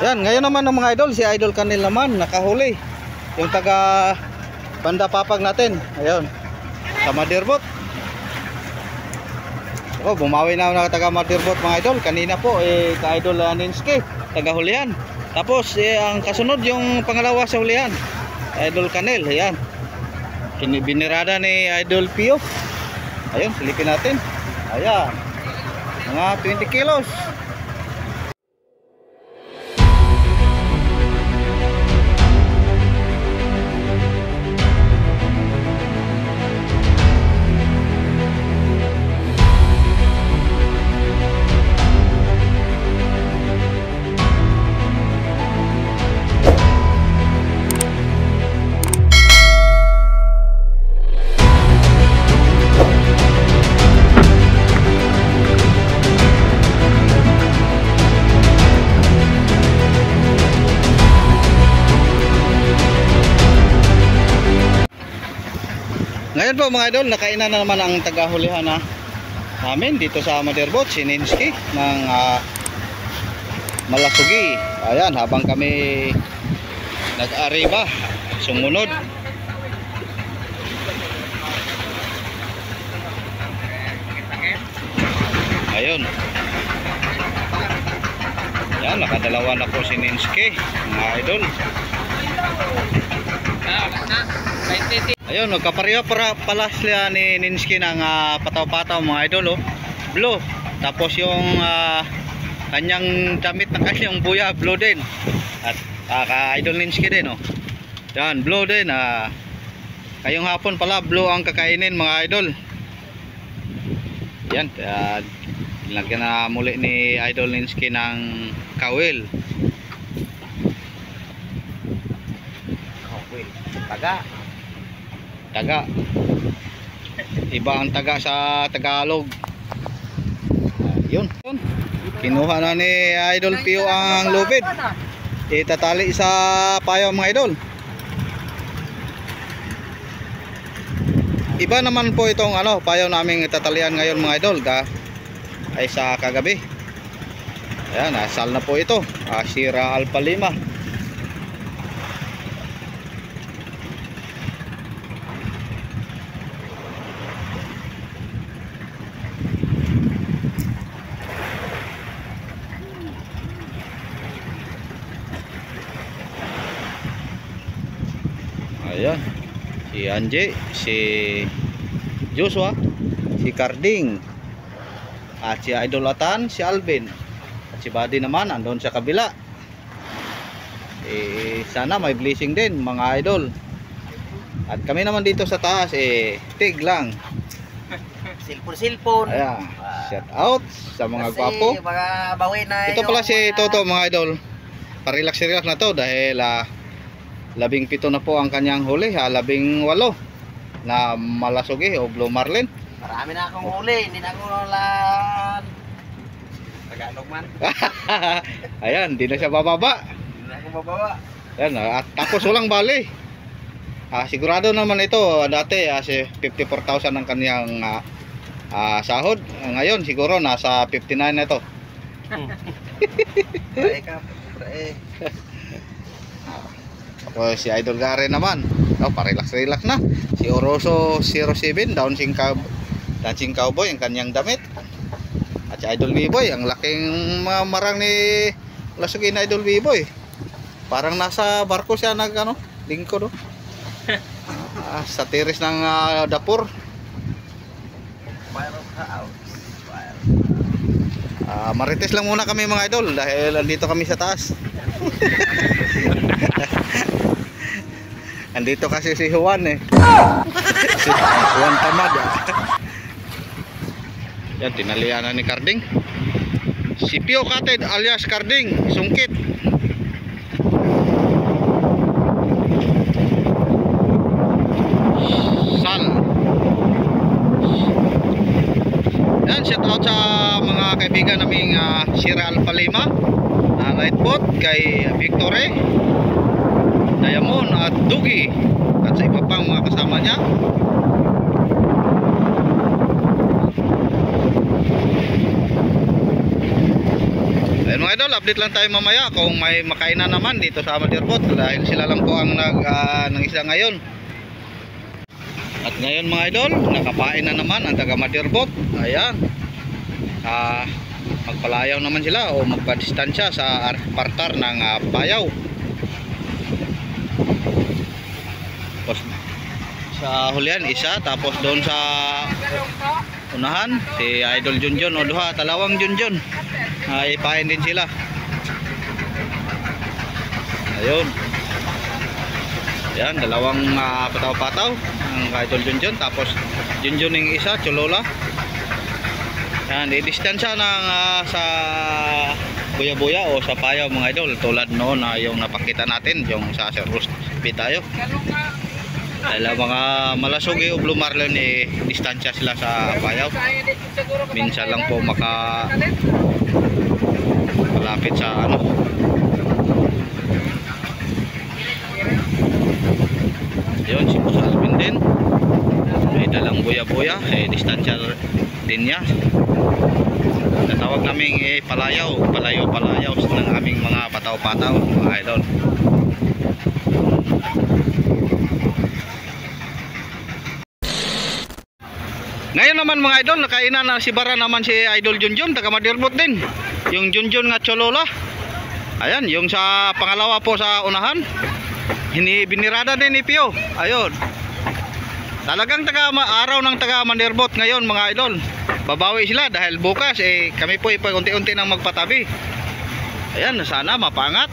Yan, ngayon naman ng mga idol, si Idol Kanel naman nakahuli. Yung taga Banda Papag natin. Ayun. Sa Madirbot. Oh, bumawi na ng taga Madirbot mga idol. Kanina po ka Idol Ninski, taga hulihan. Tapos ang kasunod yung pangalawa sa hulihan, Idol Kanel. Ayan. Binirada ni Idol Pio. Ayun, silipin natin. Ayan. Mga 20 kilos. Ngayon po mga idol, nakainan na naman ang tagahulihan namin dito sa Madirbot, si Ninski ng Malasugi. Ayan, habang kami nag-ariba, sumunod. Ayun. Ayan, nakadalawa na po si Ninski, mga idol. Ayun, nagkapareho pala sila ni Ninski ng pataw-pataw mga idol, oh. Blue. Tapos yung kanyang damit ng kanyang buya, blue din. At ka-idol Ninski din, oh. Yan, blue din. Ngayong hapon pala, blue ang kakainin mga idol. Yan, lagyan na muli ni Idol Ninski ng kawil. Taga. Iba ang taga sa Tagalog. Yun. Kinuha na ni Idol Pio ang lubid. Itatali sa payo mga idol. Iba naman po itong payo naming itatalian ngayon mga idol ay sa kagabi. Ayan, asal na po ito. Sierra Alpha Lima. Ayan, si Angie, si Joshua, si Carding, at si Idol Atan, si Alvin, at si Buddy naman andun sa kabila. Sana may blessing din mga idol. At kami naman dito sa taas tig lang. Silpon. Ayan, shout out sa mga gwapo. Mga bawi na ito pala si Toto mga idol. Parelax na to dahil 17 na po ang kanyang huli, 18 na malasugi o blue marlin. Marami na akong huli, hindi na ako Tagalog man. Ayan, hindi na siya bababa. Hindi na ako bababa. Ayan, at tapos walang bali. Sigurado naman ito, dati 54,000 ang kanyang sahod. Ngayon siguro nasa 59 na ito. Tapos si Idol Gare naman, parelax na. Si Oroso 07, dancing cowboy ang kanyang damit. At si Idol B-Boy, ang laking marang ni Lasugi na Idol B-Boy. Parang nasa barko siya lingko, no? Sa tiris ng dapur. Marites lang muna kami mga idol dahil andito kami sa taas. Andito kasi si Juan si Juan Tamad. Yan, tinalian na ni Carding. Si Pio Kated alias Carding, sungkit. Sal. Yan, shout out sa mga kaibigan naming Sierra Alpha Lima, Lightboat, kay Victory, Diamond at Dugi, at sa iba pang mga kasama niya. Ayun Mga idol, update lang tayo mamaya kung may makainan naman dito sa Madirbot dahil sila lang po ang nag-isda ngayon. At ngayon mga idol, nakapain na naman ang taga Madirbot. Ayan. Magpalayaw naman sila o magpadistansya sa partar ng payaw. Tapos sa hulihan isa, tapos doon sa unahan si Idol Junjun o duha, talawang Junjun. Ipain din sila. Ayun. Yan, dalawang pataw-pataw ang Idol Junjun, tapos Junjun yung isa, Cholola. Yan, i-distansya ng sa buya-buya o sa payaw mga idol, tulad noon na yung napakita natin, yung sa Sir Rusby tayo. Dahil mga malasugi o blue marlin distansya sila sa payaw. Minsan lang po malapit sa ano. Yun, si Boss Alvin din. May dalang buya-buya, distansya din niya. Natawag naming palayaw ng aming mga pataw-pataw mga idol. Ngayon naman mga idol, nakainan na si Bara naman si Idol Junjun, taga Madirbot din. Yung Junjun nga Cholola. Ayan, yung sa pangalawa po sa unahan. Binirada din ni Pio. Ayun. Talagang araw ng taga Madirbot ngayon mga idol. Babawi sila dahil bukas kami po unti-unti nang magpatabi. Ayan, sana mapangat.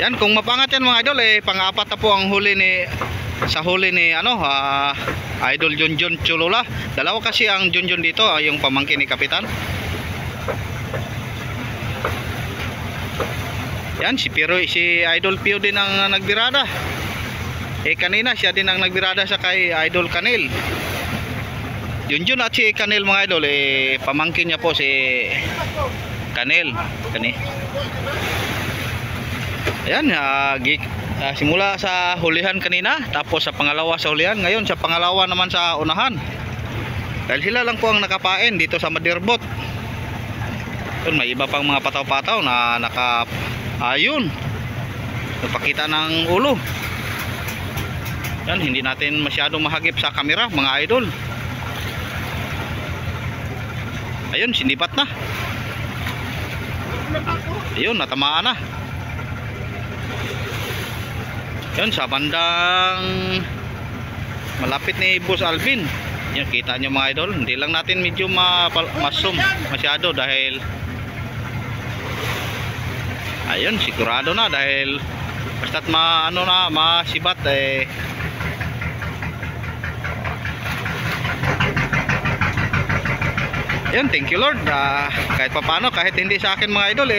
Yan, kung mapangat yan mga idol, pang-apat na po ang huli ni Idol Junjun Cholola. Dalawa kasi ang Junjun dito, yung pamangkin ni Kapitan. Yan, si Idol Pio din ang nagbirada. Kanina siya din ang nagbirada sa kay Idol Kanil. Junjun at si Kanil mga idol, pamangkin niya po si Kanil. Ayan, simula sa hulihan kanina, tapos sa pangalawa sa hulihan, ngayon sa pangalawa naman sa unahan. Dahil sila lang po ang nakapain dito sa Madirbot. Yun, may iba pang mga pataw-pataw na ayun, nagpakita ng ulo. Yan, hindi natin masyadong mahagip sa kamera mga idol. Ayun, sinibat na. Ayun, natamaan na. Yan, sa bandang malapit ni Boss Alvin. Yan, kita nyo mga idol. Hindi lang natin medyo masum masyado dahil ayun, sigurado na dahil basta't masibat Yan, thank you Lord. Kahit papano, kahit hindi sa akin mga idol,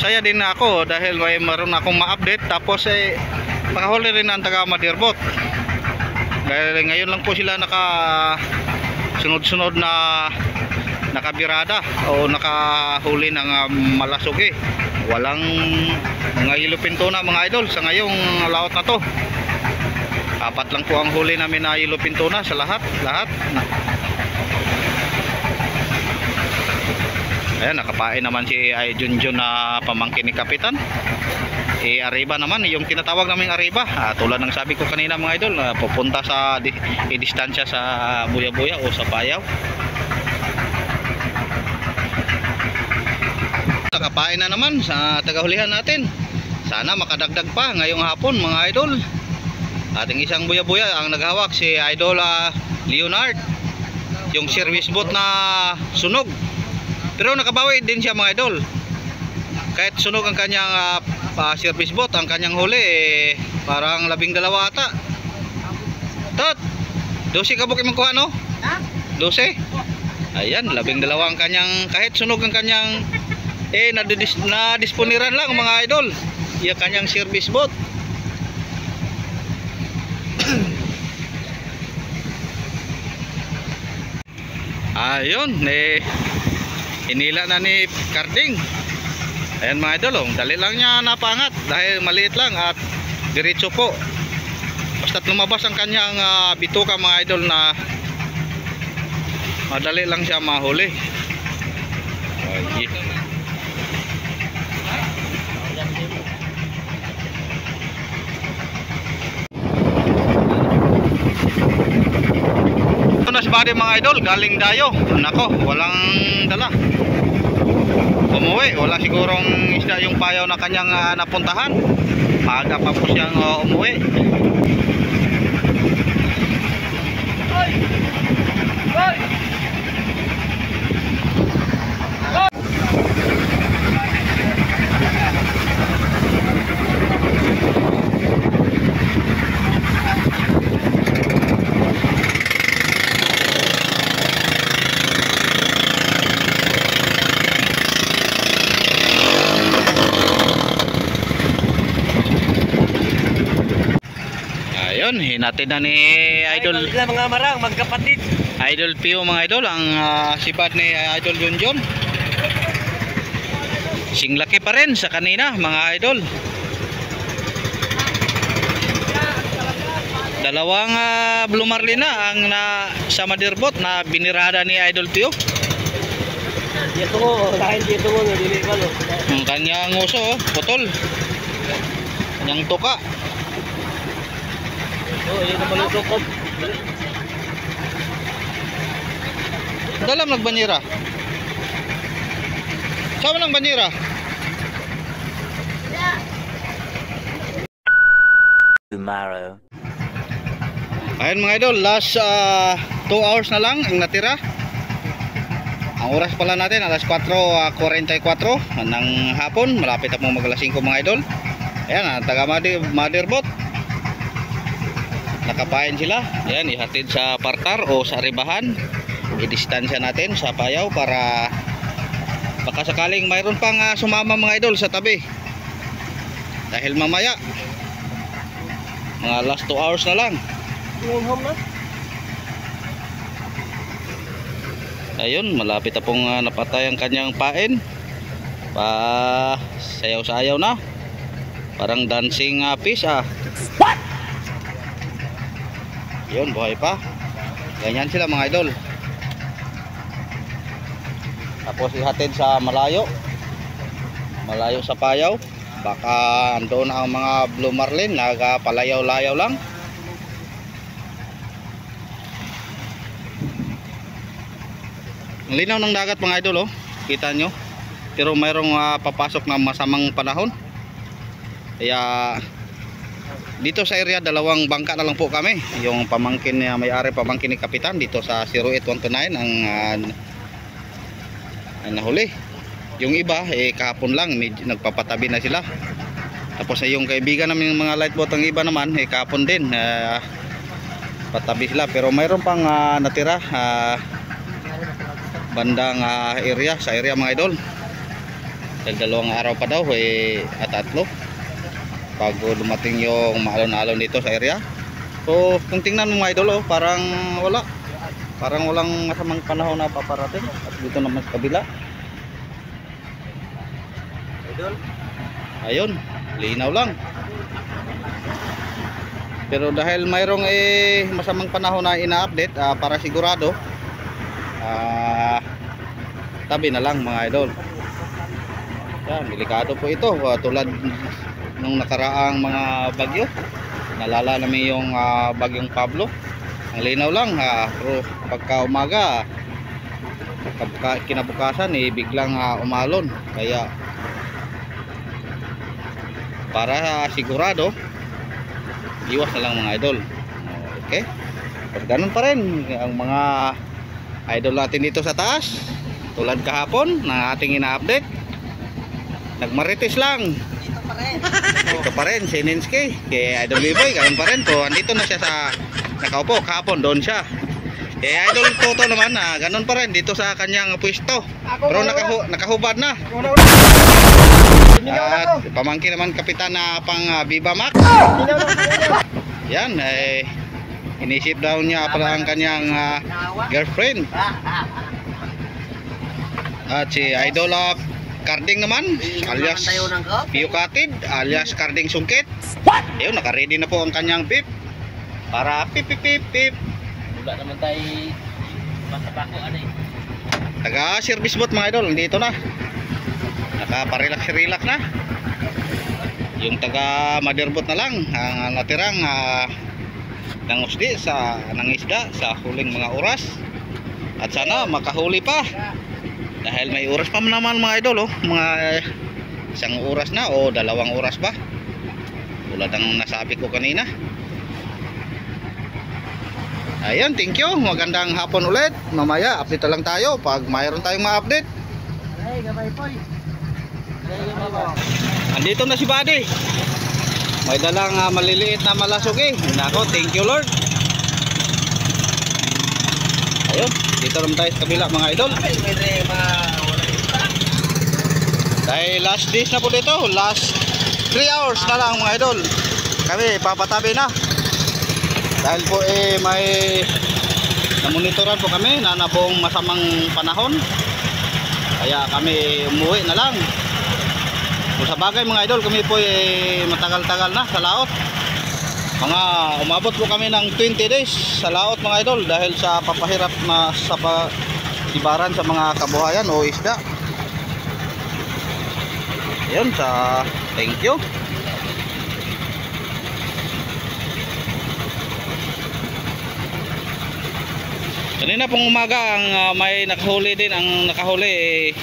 saya din ako dahil may meron akong ma-update. Tapos makahuli rin ang taga Madirbot. Dahil ngayon lang po sila sunod-sunod na nakabirada o nakahuli ng malasugi. Walang mga yellow-pintuna mga idol sa ngayong laot na to. Apat lang po ang huli namin na yellow-pintuna sa lahat. Ayan, nakapain naman si Junjun na pamangkin ni Kapitan. Arriba naman, yung tinatawag naming Arriba, tulad ng sabi ko kanina mga idol, pupunta sa distansya sa buya-buya o sa payaw. Nakapain na naman sa tagahulihan natin. Sana makadagdag pa ngayong hapon mga idol. Ating isang buya-buya ang naghawak si Idol Leonard, yung service boat na sunog. Pero nakabawi din siya mga idol. Kahit sunog ang kanyang service boat, ang kanyang huli parang 12 ata. Tot, 12 kabuk imong kuha no? 12? Ayan, 12 ang kanyang, kahit sunog ang kanyang nadisponiran lang mga idol. Yung kanyang service boat. Ayun, inila na ni Carding. Ayan mga idol, dali lang niya napangat dahil maliit lang at diretso po. Basta't lumabas ang kanyang bituka mga idol na madali lang siya mahuli. Ito na si Buddy mga idol, galing Dayo. Nako, walang dala. Umuwi, wala sigurong isda yung payaw na kanyang napuntahan. Maaga pa po siyang umuwi. Ayun, hinatid na ni Idol. Sila mga marang, magkapatid. Idol Pio mga idol, ang sibad ni Idol Junjun. Singlaki pa rin sa kanina mga idol. Dalawang Blue Marlin na ang sa Madirbot na binirada ni Idol Pio. Dito mo, dahil dito mo, nabili ka lo. Ang kanyang uso, putol. Kanyang tuka. Oh, yun na pala sukop. Dalam nagbanyera. Saan lang banyera? Tomorrow. Ayun mga idol, last 2 hours na lang ang natira. Ang oras pala natin alas 4:44 ng hapon, malapit na pong mag alas 5 mga idol. Ayan, taga Madirbot. Nakapain sila. Ayan, ihatid sa partar o sa ribahan. I-distansya natin sa payaw para baka sakaling mayroon pang sumama mga idol sa tabi. Dahil mamaya mga last 2 hours na lang. Home na? Ayun, malapit na pong napatay ang kanyang pain. Pa sayaw-sayaw na. Parang dancing fish What? Yun, buhay pa. Ganyan sila mga idol. Tapos ihatid sa malayo. Malayo sa payaw. Baka andoon ang mga Blue Marlin, nagapalayaw-layaw lang. Ang linaw ng dagat mga idol, oh. Kita nyo. Pero mayroong papasok na masamang panahon. Kaya dito sa area, dalawang bangka na lang po kami. Yung pamangkin niya, may-ari pamangkin ni Kapitan dito sa 08129 ang nahuli. Yung iba kahapon lang nagpapatabi na sila. Tapos yung kaibigan namin ng mga lightboat, ang iba naman kahapon din patabi sila. Pero mayroon pang natira bandang area, sa area mga idol. Dahil dalawang araw pa daw at tatlo bago dumating yung maalon-alon dito sa area. So kung tingnan mo mga idol, parang walang masamang panahon na paparating. At dito naman sa kabila, Idol. ayun, linaw lang. Pero dahil mayroong masamang panahon na ina-update, para sigurado tabi na lang mga idol. Yan, delikado po ito, tulad nung nakaraang mga bagyo. Nalala namin yung bagyong Pablo. Ang linaw lang, pero pagka umaga, kinabukasan biglang umalon. Kaya para sigurado, iwas na lang mga idol. Okay, pero ganun pa rin ang mga idol natin dito sa taas. Tulad kahapon na ating ina-update, nagmarites lang. Dito pa rin si Ninsky kay Idol Biboy, ganun pa rin po. Andito na siya sa nakaupo. Kahapon doon siya. Idol Toto naman ganun pa rin dito sa kanyang pwesto. Pero nakahubad na. At pamangkin naman kapitan na pang Viva Max. Yan, inisip daw niya pala ang kanyang girlfriend. At si Idol Carding naman, alias Pio Katid, alias Carding Sungkit. Ayun, naka-ready na po ang kanyang pip para pip pip pip pip. Wala naman tayo masabako taga service boat mga idol, dito na. Nakaparilax-relax na. Yung taga motherboat na lang ang natirang nangusdi sa nangisda sa huling mga oras. At sana makahuli pa. Dahil may oras pa naman mga idol, oh. Mga isang oras na o 2 oras ba? Tulad ng nasabi ko kanina. Ayun, thank you. Magandang hapon ulit. Mamaya update na lang tayo pag mayroon tayong ma-update. Ay, gabay po. Ay, gabay po. Andito na si Buddy. May dalang maliliit na malasog eh. Nako, thank you Lord. Ayun, dito naman tayo sa kabila mga idol. Dahil last days na po dito. Last 3 hours na lang mga idol. Kami papatabi na. Dahil po may namonitoran po kami na buong masamang panahon. Kaya kami umuwi na lang. Kung sa bagay mga idol, kami po matagal-tagal na sa laot. Mga umabot po kami ng 20 days sa laot mga idol. Dahil sa papahirap na sa pasibaran sa mga kabuhayan o isda. Ayun, thank you. Kanina pong umaga ang may nakahuli din, ang nakahuli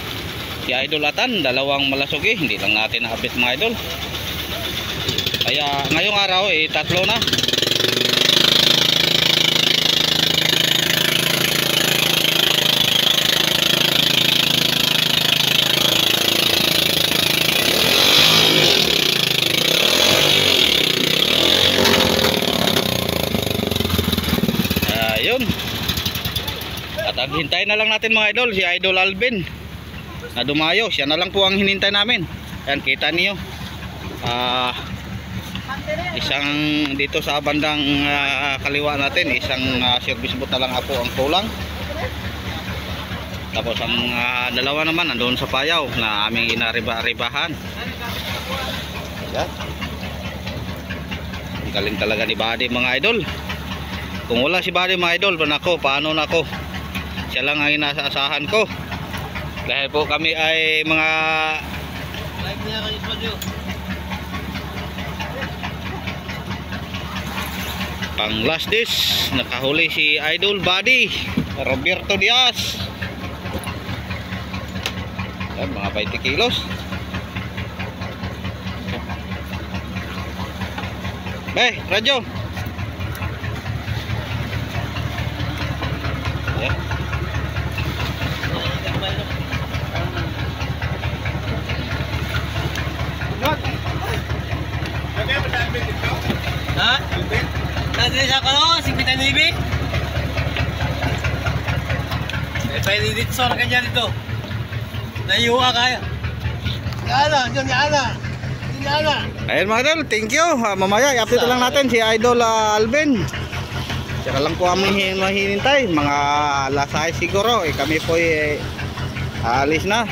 si Idol Atan, 2 malasog eh. Hindi lang natin na-update mga idol. Kaya ngayong araw 3 na. Ayun. At hintayin na lang natin mga idol si Idol Alvin na dumayo. Siya na lang po ang hinintay namin. Ayan, kita niyo isang dito sa bandang kaliwa natin, isang service boat na lang po ang kulang. Tapos ang 2 naman nandoon sa payaw na aming inariba-ribahan. Ayan. Ang galing talaga ni Buddy mga idol. Kung wala si Buddy mga idol, paano na ako? Siya lang ang inaasahan ko. Dahil po kami ay mga pang last days. Nakahuli si Idol Buddy Roberto Diaz. Yan, mga 20 kilos. Radyo. Yan. Ha? Nandiyan siya ka no? 59. Pwede dito sa kanya dito. Naiuha kaya. Yana. Ayun mga idol, thank you. Mamaya i-update lang natin si Idol Alvin. Siya lang po kami mahinintay. Mga alas 6 siguro. Kami po aalis na.